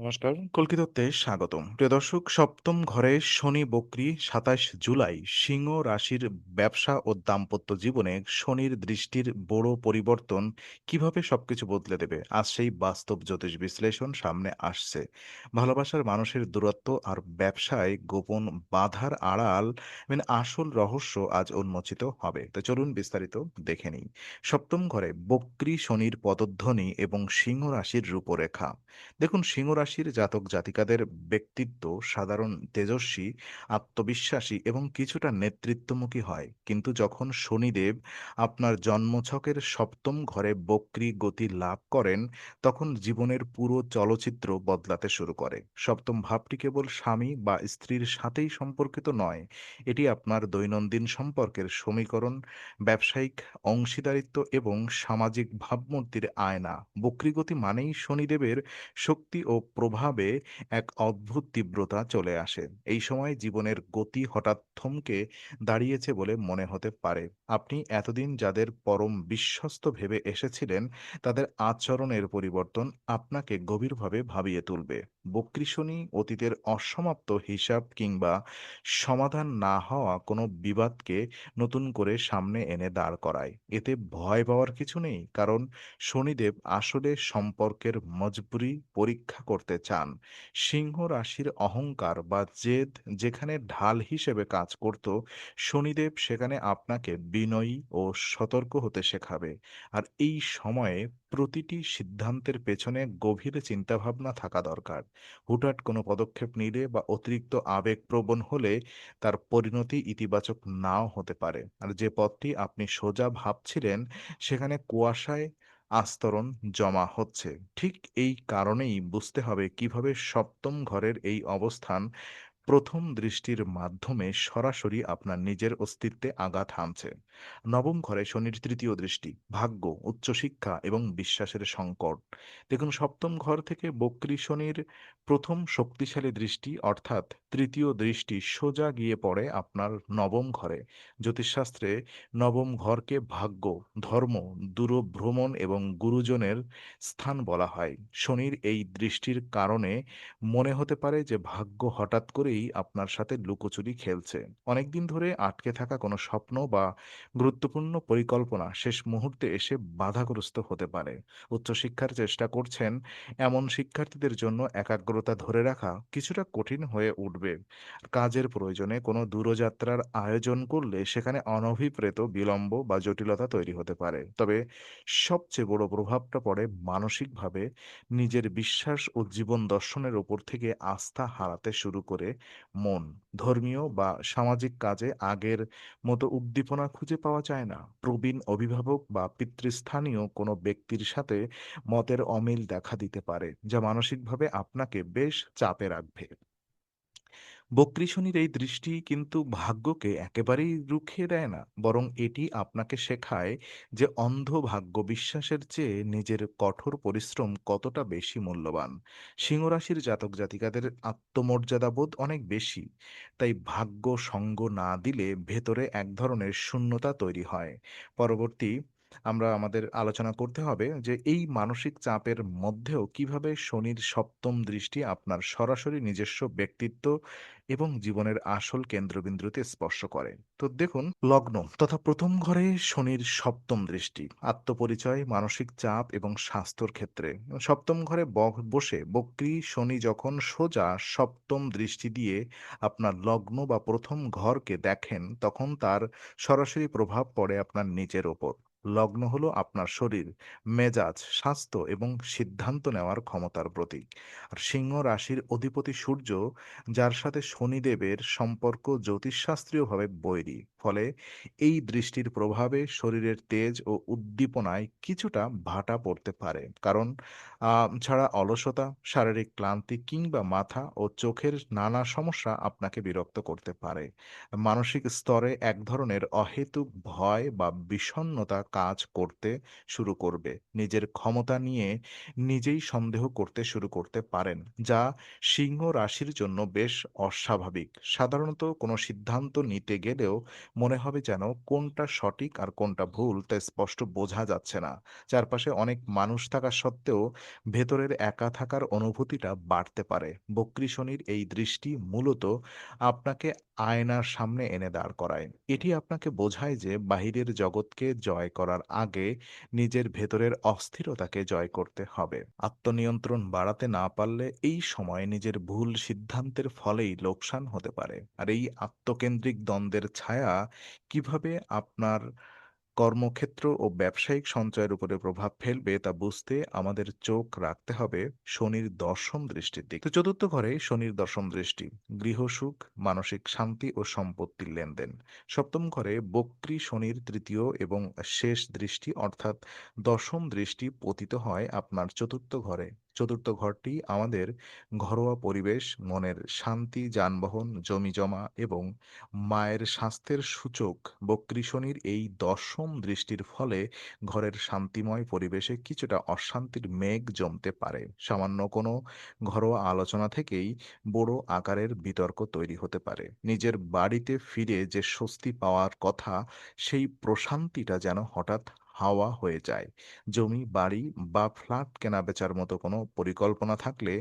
নমস্কার, কল্কিতত্ত্বে স্বাগতম। প্রিয় দর্শক, সপ্তম ঘরে শনি বক্রী ২৭ জুলাই সিংহ রাশির ব্যবসা ও দাম্পত্য জীবনে শনির দৃষ্টির বড় পরিবর্তন কিভাবে সবকিছু বদলে দেবে, আজ সেই বাস্তব জ্যোতিষ বিশ্লেষণ সামনে আসছে। ভালোবাসার মানুষের দূরত্ব আর ব্যবসায় গোপন বাধার আড়াল আসল রহস্য আজ উন্মোচিত হবে। তো চলুন বিস্তারিত দেখে নিই। সপ্তম ঘরে বক্রী শনির পদধ্বনি এবং সিংহ রাশির রূপরেখা। দেখুন, সিংহ রাশির জাতক জাতিকাদের ব্যক্তিত্ব সাধারণ তেজস্বী, আত্মবিশ্বাসী এবং কিছুটা নেতৃত্বমুখী হয়, কিন্তু যখন শনিদেব আপনার জন্মছকের সপ্তম ঘরে বক্রী গতি লাভ করেন, তখন জীবনের পুরো চলচ্চিত্র বদলাতে শুরু করে। সপ্তম ভাবটি কেবল স্বামী বা স্ত্রীর সাথেই সম্পর্কিত নয়, এটি আপনার দৈনন্দিন সম্পর্কের সমীকরণ, ব্যবসায়িক অংশীদারিত্ব এবং সামাজিক ভাবমূর্তির আয়না। বক্রীগতি মানেই শনিদেবের শক্তি ও প্রভাবে এক অদ্ভুত তীব্রতা চলে আসে। এই সময় জীবনের গতি হঠাৎ থমকে দাঁড়িয়েছে বলে মনে হতে পারে। আপনি এতদিন যাদের পরম বিশ্বস্ত ভেবে এসেছিলেন, তাদের আচরণের পরিবর্তন আপনাকে গভীরভাবে ভাবিয়ে তুলবে। বক্রী শনি অতীতের অসমাপ্ত হিসাব কিংবা সমাধান না হওয়া কোনো বিবাদকে নতুন করে সামনে এনে দাঁড় করায়। এতে ভয় পাওয়ার কিছু নেই, কারণ শনিদেব আসলে সম্পর্কের মজবুরি পরীক্ষা করতে চান। সিংহ রাশির অহংকার বা জেদ যেখানে ঢাল হিসেবে কাজ করত, শনিদেব সেখানে আপনাকে বিনয়ী ও সতর্ক হতে শেখাবে। আর এই সময়ে প্রতিটি সিদ্ধান্তের পেছনে গভীর চিন্তাভাবনা থাকা দরকার। হুটহাট কোনো পদক্ষেপ নিলে বা অতিরিক্ত আবেগপ্রবণ হলে তার পরিণতি ইতিবাচক নাও হতে পারে। আর যে পথটি আপনি সোজা ভাবছিলেন, সেখানে কুয়াশায় আস্তরণ জমা হচ্ছে। ঠিক এই কারণেই বুঝতে হবে কিভাবে সপ্তম ঘরের এই অবস্থান প্রথম দৃষ্টির মাধ্যমে সরাসরি আপনার নিজের অস্তিত্বে আঘাত হানছে। নবম ঘরে শনির তৃতীয় দৃষ্টি, ভাগ্য, উচ্চশিক্ষা এবং বিশ্বাসের সংকট। দেখুন, সপ্তম ঘর থেকে বক্রী শনির প্রথম শক্তিশালী দৃষ্টি অর্থাৎ তৃতীয় দৃষ্টি সোজা গিয়ে পড়ে আপনার নবম ঘরে। জ্যোতিষশাস্ত্রে নবম ঘরকে ভাগ্য, ধর্ম, দূরভ্রমণ এবং গুরুজনের স্থান বলা হয়। শনির এই দৃষ্টির কারণে মনে হতে পারে যে ভাগ্য হঠাৎ করেই আপনার সাথে লুকোচুরি খেলছে। অনেকদিন ধরে আটকে থাকা কোনো স্বপ্ন বা গুরুত্বপূর্ণ পরিকল্পনা শেষ মুহূর্তে এসে বাধাগ্রস্ত হতে পারে। উচ্চশিক্ষার চেষ্টা করছেন এমন শিক্ষার্থীদের জন্য একাগ্রতা ধরে রাখা কিছুটা কঠিন হয়ে উঠবে। কাজের প্রয়োজনে কোনো দূরযাত্রার আয়োজন করলে সেখানে অনভিপ্রেত বিলম্ব বা জটিলতা তৈরি হতে পারে। তবে সবচেয়ে বড় প্রভাবটা পড়ে মানসিকভাবে। নিজের বিশ্বাস ও জীবন দর্শনের উপর থেকে আস্থা হারাতে শুরু করে মন। ধর্মীয় বা সামাজিক কাজে আগের মতো উদ্দীপনা খুঁজে পাওয়া যায় না। প্রবীণ অভিভাবক বা পিতৃস্থানীয় কোনো ব্যক্তির সাথে মতের অমিল দেখা দিতে পারে, যা মানসিকভাবে আপনাকে বেশ চাপে রাখবে। বক্রী শনির এই দৃষ্টি কিন্তু ভাগ্যকে একেবারেই রুখিয়ে দেয় না, বরং এটি আপনাকে শেখায় যে অন্ধ ভাগ্য বিশ্বাসের চেয়ে নিজের কঠোর পরিশ্রম কতটা বেশি মূল্যবান। সিংহ রাশির জাতক জাতিকাদের আত্মমর্যাদাবোধ অনেক বেশি, তাই ভাগ্য সঙ্গ না দিলে ভেতরে এক ধরনের শূন্যতা তৈরি হয়। পরবর্তী আমরা আমাদের আলোচনা করতে হবে যে এই মানসিক চাপের মধ্যেও কিভাবে শনির সপ্তম দৃষ্টি আপনার সরাসরি নিজস্ব ব্যক্তিত্ব এবং জীবনের আসল কেন্দ্রবিন্দুতে স্পর্শ করে। তো দেখুন, লগ্ন তথা প্রথম ঘরে শনির সপ্তম দৃষ্টি আত্মপরিচয়, মানসিক চাপ এবং স্বাস্থ্যর ক্ষেত্রে। সপ্তম ঘরে বসে বক্রী শনি যখন সোজা সপ্তম দৃষ্টি দিয়ে আপনার লগ্ন বা প্রথম ঘরকে দেখেন, তখন তার সরাসরি প্রভাব পড়ে আপনার নিজের ওপর। লগ্ন হলো আপনার শরীর, মেজাজ, স্বাস্থ্য এবং সিদ্ধান্ত নেওয়ার ক্ষমতার প্রতীক। আর সিংহ রাশির অধিপতি সূর্য, যার সাথে শনিদেবের সম্পর্ক জ্যোতিষশাস্ত্রীয়ভাবে বৈরী। ফলে এই দৃষ্টির প্রভাবে শরীরের তেজ ও উদ্দীপনায় কিছুটা ভাটা পড়তে পারে। কারণ ছাড়া অলসতা, শারীরিক ক্লান্তি কিংবা মাথা ও চোখের নানা সমস্যা আপনাকে বিরক্ত করতে পারে। মানসিক স্তরে এক ধরনের অহেতুক ভয় বা বিষণ্ণতা কাজ করতে শুরু করবে। নিজের ক্ষমতা নিয়ে নিজেই সন্দেহ করতে শুরু করতে পারেন, যা সিংহ রাশির জন্য বেশ অস্বাভাবিক। সাধারণত কোনো সিদ্ধান্ত নিতে গেলেও মনে হবে যেন কোনটা সঠিক আর কোনটা ভুল তা স্পষ্ট বোঝা যাচ্ছে না। চারপাশে অনেক মানুষ থাকা সত্ত্বেও ভেতরের একা থাকার অনুভূতিটা বাড়তে পারে। বক্রী শনির এই দৃষ্টি মূলত আপনাকে আয়নার সামনে এনে দাঁড় করায়। এটি আপনাকে বোঝায় যে বাহিরের জগৎকে জয় করার আগে নিজের ভেতরের অস্থিরতাকে জয় করতে হবে। আত্মনিয়ন্ত্রণ বাড়াতে না পারলে এই সময় নিজের ভুল সিদ্ধান্তের ফলেই লোকসান হতে পারে। আর এই আত্মকেন্দ্রিক দ্বন্দ্বের ছায়া কিভাবে আপনার কর্মক্ষেত্র ও ব্যবসায়িক সঞ্চয়ের উপরে প্রভাব ফেলবে তা বুঝতে আমাদের চোখ রাখতে হবে শনির দশম দৃষ্টির দিকে। তো চতুর্থ ঘরে শনির দশম দৃষ্টি, গৃহসুখ, মানসিক শান্তি ও সম্পত্তির লেনদেন। সপ্তম ঘরে বক্রী শনির তৃতীয় এবং শেষ দৃষ্টি অর্থাৎ দশম দৃষ্টি পতিত হয় আপনার চতুর্থ ঘরে। চতুর্থ ঘরটি আমাদের ঘরোয়া পরিবেশ, মনের শান্তি, যানবাহন, জমিজমা এবং মায়ের স্বাস্থ্যের সূচক। বক্রী শনির এই দশম দৃষ্টির ফলে ঘরের শান্তিময় পরিবেশে কিছুটা অশান্তির মেঘ জমতে পারে। সামান্য কোনো ঘরোয়া আলোচনা থেকেই বড় আকারের বিতর্ক তৈরি হতে পারে। নিজের বাড়িতে ফিরে যে স্বস্তি পাওয়ার কথা, সেই প্রশান্তিটা যেন হঠাৎ হাওয়া হয়ে যায়। জমি, বাড়ি বা ফ্ল্যাট কেনাবেচার মতো কোনো পরিকল্পনা থাকলে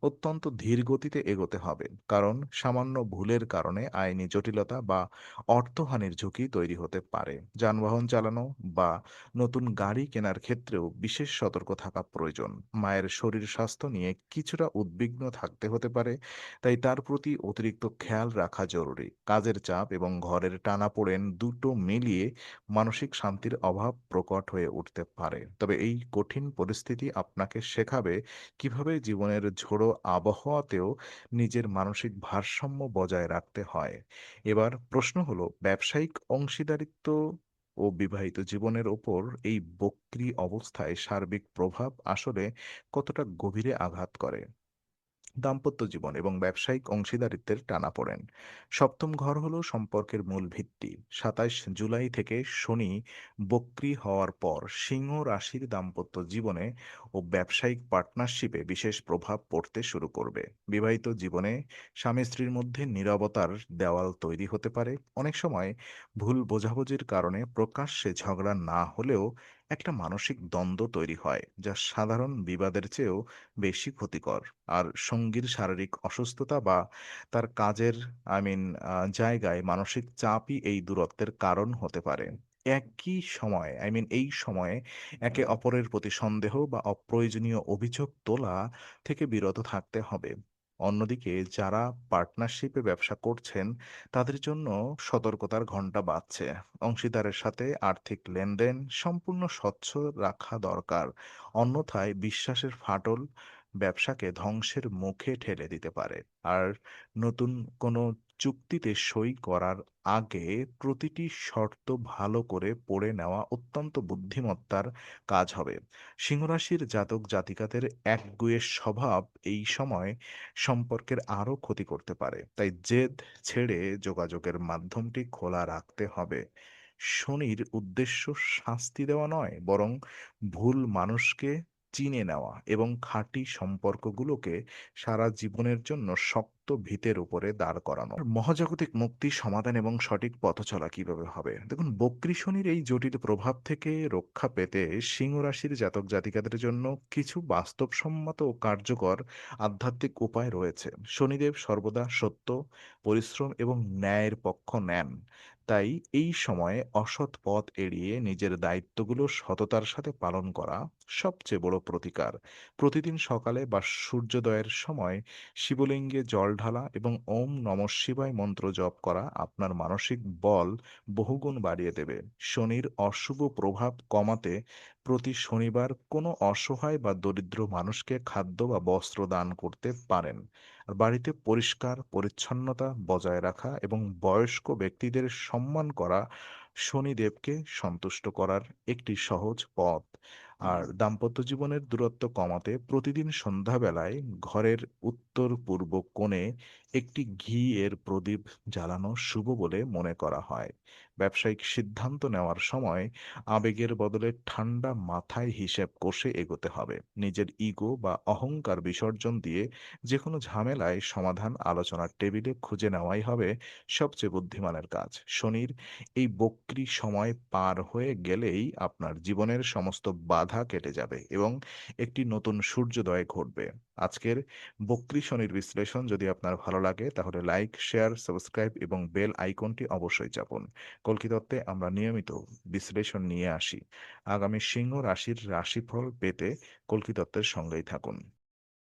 অত্যন্ত ধীর গতিতে এগোতে হবে, কারণ সামান্য ভুলের কারণে আইনি জটিলতা বা অর্থহানির ঝুঁকি তৈরি হতে পারে। যানবাহন চালানো বা নতুন গাড়ি কেনার ক্ষেত্রেও বিশেষ সতর্ক থাকা প্রয়োজন। মায়ের শরীর স্বাস্থ্য নিয়ে কিছুটা উদ্বিগ্ন থাকতে হতে পারে, তাই তার প্রতি অতিরিক্ত খেয়াল রাখা জরুরি। কাজের চাপ এবং ঘরের টানাপোড়েন দুটো মিলিয়ে মানসিক শান্তির অভাব প্রকট হয়ে উঠতে পারে। তবে এই কঠিন পরিস্থিতি আপনাকে শেখাবে কিভাবে জীবনের ঝোড়ো আবহাওয়াতেও নিজের মানসিক ভারসাম্য বজায় রাখতে হয়। এবার প্রশ্ন হলো, ব্যবসায়িক অংশীদারিত্ব ও বিবাহিত জীবনের ওপর এই বক্রী অবস্থায় সার্বিক প্রভাব আসলে কতটা গভীরে আঘাত করে? দাম্পত্য জীবন এবং ব্যবসায়িক অংশীদারিত্বের টানাপোড়েন। সপ্তম ঘর হলো সম্পর্কের মূল ভিত্তি। ২৭ জুলাই থেকে শনি বক্রী হওয়ার পর সিংহ রাশির দাম্পত্য জীবনে ও ব্যবসায়িক পার্টনারশিপে বিশেষ প্রভাব পড়তে শুরু করবে। বিবাহিত জীবনে স্বামী স্ত্রীর মধ্যে নীরবতার দেওয়াল তৈরি হতে পারে। অনেক সময় ভুল বোঝাবুঝির কারণে প্রকাশ্যে ঝগড়া না হলেও একটা মানসিক দ্বন্দ্ব তৈরি হয়, যা সাধারণ বিবাদের চেয়েও বেশি ক্ষতিকর। আর সঙ্গীর শারীরিক অসুস্থতা বা তার কাজের জায়গায় মানসিক চাপই এই দূরত্বের কারণ হতে পারে। একই সময় এই সময়ে একে অপরের প্রতি সন্দেহ বা অপ্রয়োজনীয় অভিযোগ তোলা থেকে বিরত থাকতে হবে। অন্যদিকে যারা পার্টনারশিপে ব্যবসা করছেন, তাদের জন্য সতর্কতার ঘণ্টা বাজছে। অংশীদারের সাথে আর্থিক লেনদেন সম্পূর্ণ স্বচ্ছ রাখা দরকার। অন্যথায় বিশ্বাসের ফাটল ব্যবসাকে ধ্বংসের মুখে ঠেলে দিতে পারে। আর নতুন কোনো চুক্তিতে সই করার আগে প্রতিটি শর্ত ভালো করে পড়ে নেওয়া অত্যন্ত বুদ্ধিমত্তার কাজ হবে। সিংহরাশির জাতক জাতিকাদের একগুঁয়ে স্বভাব এই সময় সম্পর্কের আরো ক্ষতি করতে পারে। তাই জেদ ছেড়ে যোগাযোগের মাধ্যমটি খোলা রাখতে হবে। শনির উদ্দেশ্য শাস্তি দেওয়া নয়, বরং ভুল মানুষকে চিনে নেওয়া এবং খাঁটি সম্পর্কগুলোকে সারা জীবনের জন্য শক্ত ভিতের উপরে দাঁড় করানো। আর মহাজাগতিক মুক্তি, সমাধান এবং সঠিক পথ চলা কিভাবে হবে? দেখুন, বক্রী শনির এই জটিল প্রভাব থেকে রক্ষা পেতে সিংহ রাশির জাতক জাতিকাদের জন্য কিছু বাস্তবসম্মত ও কার্যকর আধ্যাত্মিক উপায় রয়েছে। শনিদেব সর্বদা সত্য, পরিশ্রম এবং ন্যায়ের পক্ষ নেন। তাই এই সময়ে অসৎ পথ এড়িয়ে নিজের দায়িত্বগুলো সততার সাথে পালন করা সবচেয়ে বড় প্রতিকার। প্রতিদিন সকালে বা সূর্যোদয়ের সময় শিবলিঙ্গে জল ঢালা এবং ওম নমঃ শিবায় মন্ত্র জপ করা আপনার মানসিক বল বহুগুণ বাড়িয়ে দেবে। শনির অশুভ প্রভাব কমাতে প্রতি শনিবার কোনো অসহায় বা দরিদ্র মানুষকে খাদ্য বা বস্ত্র দান করতে পারেন। আর বাড়িতে পরিষ্কার পরিচ্ছন্নতা বজায় রাখা এবং বয়স্ক ব্যক্তিদের সম্মান করা শনিদেবকে সন্তুষ্ট করার একটি সহজ পথ। আর দাম্পত্য জীবনের দূরত্ব কমাতে প্রতিদিন সন্ধ্যাবেলায় ঘরের উত্তর পূর্ব কোণে একটি ঘি এর প্রদীপ জ্বালানো শুভ বলে মনে করা হয়। ব্যবসায়িক সিদ্ধান্ত নেওয়ার সময় আবেগের বদলে ঠান্ডা মাথায় হিসেব কষে এগোতে হবে। নিজের ইগো বা অহংকার বিসর্জন দিয়ে যেকোনো ঝামেলায় সমাধান আলোচনার টেবিলে খুঁজে নেওয়াই হবে সবচেয়ে বুদ্ধিমানের কাজ। শনির এই বক্রি সময় পার হয়ে গেলেই আপনার জীবনের সমস্ত বাধা কেটে যাবে এবং একটি নতুন সূর্যোদয় ঘটবে। আজকের বক্রি শনির বিশ্লেষণ যদি আপনার ভালো লাগে তাহলে লাইক, শেয়ার, সাবস্ক্রাইব এবং বেল আইকনটি অবশ্যই চাপুন। কল্কিতত্ত্বে আমরা নিয়মিত বিশ্লেষণ নিয়ে আসি। আগামী সিংহ রাশির রাশিফল পেতে কল্কিতত্ত্বের সঙ্গেই থাকুন।